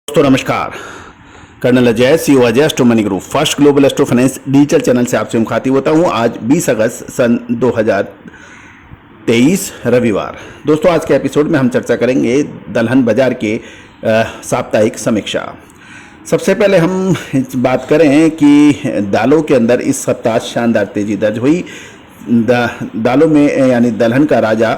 दोस्तों नमस्कार। Colonel Ajay CO Ajay astro money group first global astro finance digital channel से आपसे मुखातिब होता हूं। आज 20 अगस्त सन 2023 रविवार। दोस्तों आज के एपिसोड में हम चर्चा करेंगे दलहन बाजार के साप्ताहिक समीक्षा। सबसे पहले हम बात करें कि दालों के अंदर इस सप्ताह शानदार तेजी दर्ज हुई। दालों में यानी दलहन का राजा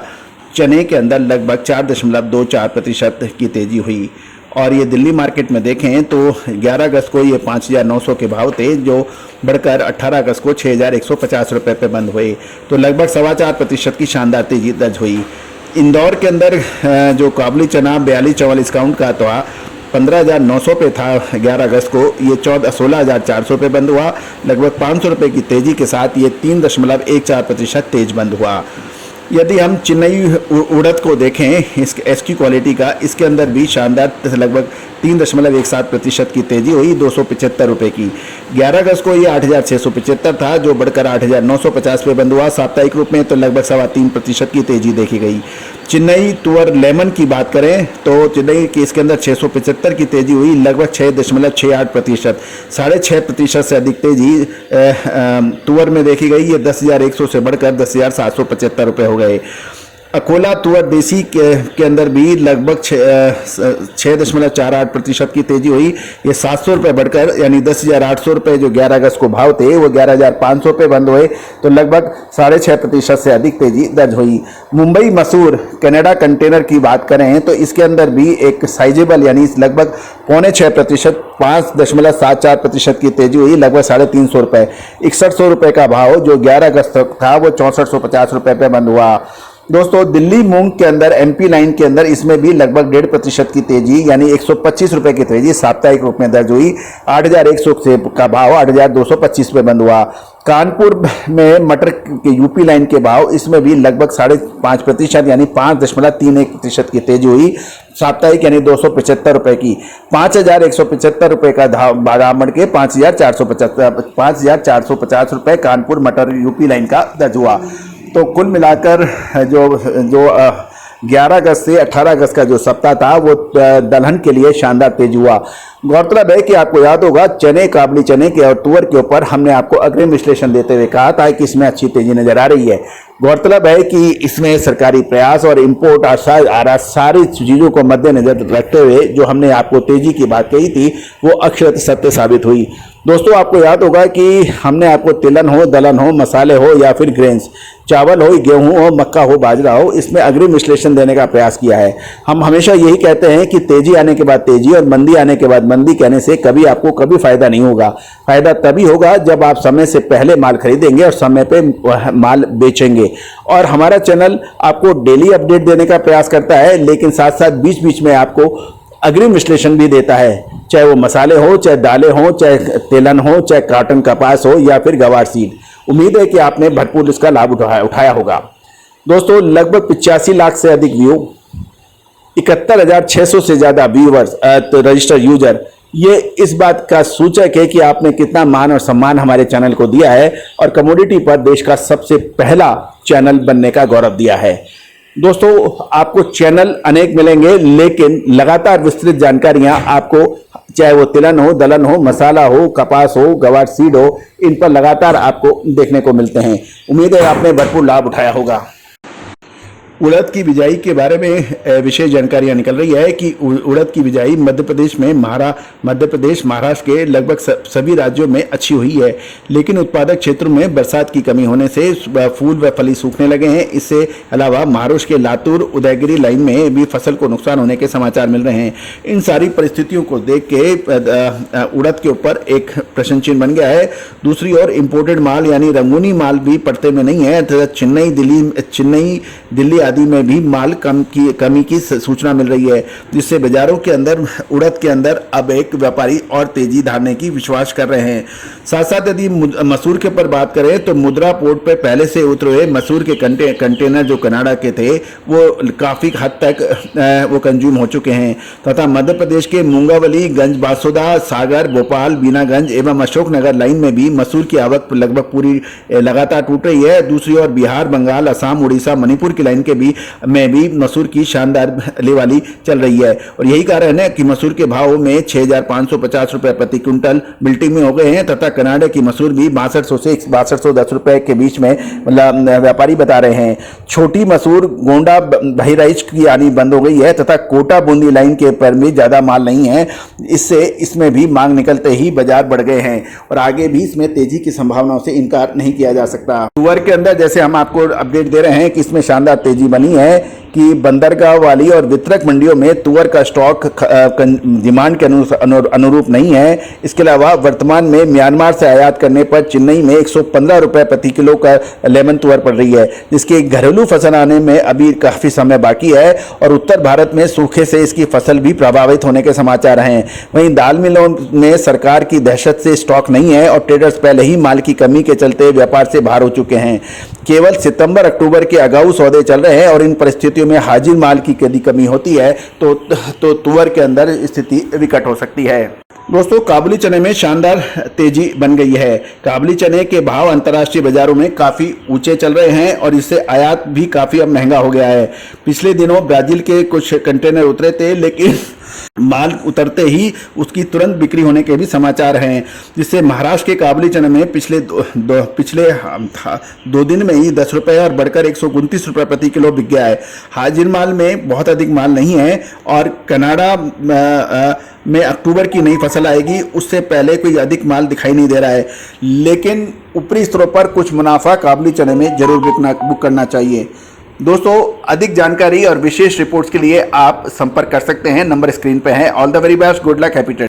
चने के अंदर लगभग 4.24% की तेजी हुई और ये दिल्ली मार्केट में देखें तो 11 अगस्त को ये 5,900 के भाव थे, जो बढ़कर 18 अगस्त को 6,150 रुपये पे बंद हुए, तो लगभग 4.25% की शानदार तेजी दर्ज हुई। इंदौर के अंदर जो काबुली चना 42-44 काउंट का था 15,900 पे था 11 अगस्त को, ये 16,400 पे बंद हुआ। लगभग 500 रुपये की तेजी के साथ ये 3.14% तेज बंद हुआ। यदि हम चिन्नई उड़द को देखें इस एसकी क्वालिटी का, इसके अंदर भी शानदार लगभग 3.17% की तेजी हुई 275 रुपये की। 11 अगस्त को ये 8,675 था, जो बढ़कर 8,950 पे बंद हुआ। साप्ताहिक रूप में तो लगभग 3.25% की तेजी देखी गई। चिन्नई तुअर लेमन की बात करें तो चिन्नई की इसके अंदर 675 की तेजी हुई, लगभग 6.68%, 6.5% से अधिक तेजी तुअर में देखी गई। ये 10,100 से बढ़कर 10,775 रुपये हो गए। अकोला तुअर देसी के अंदर भी लगभग 6.48% की तेजी हुई। ये 700 रुपये बढ़कर यानी 10,800 रुपये जो 11 अगस्त को भाव थे वो 11,500 पे बंद हुए, तो लगभग 6.5% से अधिक तेजी दर्ज हुई। मुंबई मसूर कनाडा कंटेनर की बात करें तो इसके अंदर भी एक साइजेबल यानी लगभग 5.25% 5.74% की तेजी हुई, लगभग 350 रुपये। 6100 रुपये का भाव जो 11 अगस्त तक था वो 6450 रुपये पे बंद हुआ। दोस्तों दिल्ली मूंग के अंदर एमपी लाइन के अंदर इसमें भी लगभग 1.5% की तेजी यानी 125 रुपये की तेजी साप्ताहिक रूप में दर्ज हुई। 8,100 से का भाव 8,225 पे बंद हुआ। कानपुर में मटर के यूपी लाइन के भाव इसमें भी लगभग 5.5% यानी 5.31% की तेजी हुई साप्ताहिक यानी 275 रुपये की। 5,175 रुपये का दाम बढ़ के 5,450 रुपये कानपुर मटर यूपी लाइन का दर्ज हुआ। तो कुल मिलाकर जो 11 अगस्त से 18 अगस्त का जो सप्ताह था वो दलहन के लिए शानदार तेज हुआ। गौरतलब है कि आपको याद होगा चने, काबुली चने के और तुअर के ऊपर हमने आपको अग्रिम विश्लेषण देते हुए कहा था कि इसमें अच्छी तेजी नजर आ रही है। गौरतलब है कि इसमें सरकारी प्रयास और इम्पोर्ट और सारी चीज़ों को मद्देनजर रखते हुए जो हमने आपको तेजी की बात कही थी वो अक्षरत सत्य साबित हुई। दोस्तों आपको याद होगा कि हमने आपको तिलहन हो, दलहन हो, मसाले हो या फिर ग्रेन्स, चावल हो, गेहूं हो, मक्का हो, बाजरा हो, इसमें अग्रिम विश्लेषण देने का प्रयास किया है। हम हमेशा यही कहते हैं कि तेजी आने के बाद तेजी और मंदी आने के बाद मंदी कहने से आपको कभी फायदा नहीं होगा। फायदा तभी होगा जब आप समय से पहले माल खरीदेंगे और समय पे माल बेचेंगे। और हमारा चैनल आपको डेली अपडेट देने का प्रयास करता है, लेकिन साथ साथ बीच बीच में आपको अग्रिम विश्लेषण भी देता है, चाहे वो मसाले हो, चाहे दालें हो, चाहे तेलन हो, चाहे कॉटन कपास हो या फिर गवार सीड। उम्मीद है कि आपने भरपूर इसका लाभ उठाया होगा। दोस्तों लगभग 85 लाख से अधिक व्यू, 71,600 से ज़्यादा व्यूवर्स रजिस्टर्ड यूजर, ये इस बात का सूचक है कि आपने कितना मान और सम्मान हमारे चैनल को दिया है और कमोडिटी पर देश का सबसे पहला चैनल बनने का गौरव दिया है। दोस्तों आपको चैनल अनेक मिलेंगे, लेकिन लगातार विस्तृत जानकारियां आपको चाहे वो तिलहन हो, दलहन हो, मसाला हो, कपास हो, गवार सीड हो, इन पर लगातार आपको देखने को मिलते हैं। उम्मीद है आपने भरपूर लाभ उठाया होगा। उड़द की बिजाई के बारे में विशेष जानकारियां निकल रही है कि उड़द की बिजाई मध्य प्रदेश, महाराष्ट्र के लगभग सभी राज्यों में अच्छी हुई है, लेकिन उत्पादक क्षेत्रों में बरसात की कमी होने से फूल व फली सूखने लगे हैं। इससे अलावा महाराष्ट्र के लातूर उदयगिरी लाइन में भी फसल को नुकसान होने के समाचार मिल रहे हैं। इन सारी परिस्थितियों को देख के उड़द के ऊपर एक प्रश्न चिन्ह बन गया है। दूसरी ओर इम्पोर्टेड माल यानी रंगूनी माल भी पड़ते में नहीं है। चेन्नई, दिल्ली आदि में भी माल कमी की सूचना मिल रही है, जिससे बाजारों के अंदर उड़द के अंदर अब एक व्यापारी और तेजी धारने की विश्वास कर रहे हैं। साथ साथ यदि मसूर के ऊपर बात करें तो मुद्रा पोर्ट पे पहले से उतरे हुए मसूर के कंटेनर जो कनाडा के थे वो काफ़ी हद तक वो कंज्यूम हो चुके हैं, तथा मध्य प्रदेश के मूंगावली, गंज बासुदा, सागर, भोपाल, बीनागंज एवं अशोकनगर लाइन में भी मसूर की आवक लगभग पूरी लगातार टूट रही है। दूसरी ओर बिहार, बंगाल, असम, उड़ीसा, मणिपुर की लाइन के भी में भी मसूर की शानदार लेवाली चल रही है। और यही कारण है कि मसूर के भाव में 6,550 रुपए प्रति क्विंटल मिल्टिंग में हो गए हैं तथा कनाडा की मसूर भी 6200 से 6210 रुपए के बीच में मतलब व्यापारी बता रहे हैं। छोटी मसूर गोंडा बहराइच की आनी बंद हो गई है तथा कोटा बूंदी लाइन के पर भी ज्यादा माल नहीं है, इससे इसमें भी मांग निकलते ही बाजार बढ़ गए हैं और आगे भी इसमें तेजी की संभावनाओं से इनकार नहीं किया जा सकता। तुअर के अंदर जैसे हम आपको अपडेट दे रहे हैं कि इसमें शानदार तेजी बनी है कि बंदरगाह वाली और वितरक मंडियों में तुअर का स्टॉक डिमांड के अनुरूप नहीं है। इसके अलावा वर्तमान में म्यांमार से आयात करने पर चेन्नई में 115 रुपए प्रति किलो का लेमन तुअर पड़ रही है, जिसकी घरेलू फसल आने में अभी काफी समय बाकी है और उत्तर भारत में सूखे से इसकी फसल भी प्रभावित होने के समाचार हैं। वहीं दाल मिलों में सरकार की दहशत से स्टॉक नहीं है और ट्रेडर्स पहले ही माल की कमी के चलते व्यापार से बाहर हो चुके हैं। केवल सितंबर अक्टूबर के अगाऊ सौदे चल रहे हैं और इन परिस्थितियों में हाजिर माल की यदि कमी होती है तो तुअर के अंदर स्थिति विकट हो सकती है। दोस्तों, काबुली चने में शानदार तेजी बन गई है। काबुली चने के भाव अंतर्राष्ट्रीय बाजारों में काफी ऊंचे चल रहे हैं और इससे आयात भी काफी अब महंगा हो गया है। पिछले दिनों ब्राजील के कुछ कंटेनर उतरे थे, लेकिन माल उतरते ही उसकी तुरंत बिक्री होने के भी समाचार हैं, जिससे महाराष्ट्र के काबुली चने में पिछले दो दिन में ही 10 रुपये और बढ़कर 129 रुपये प्रति किलो बिक गया है। हाजिर माल में बहुत अधिक माल नहीं है और कनाडा में अक्टूबर की नई फसल आएगी, उससे पहले कोई अधिक माल दिखाई नहीं दे रहा है, लेकिन ऊपरी स्तरों पर कुछ मुनाफा काबुली चने में जरूर बुक करना चाहिए। दोस्तों, अधिक जानकारी और विशेष रिपोर्ट्स के लिए आप संपर्क कर सकते हैं, नंबर स्क्रीन पे है। All the very best, good luck, happy trading.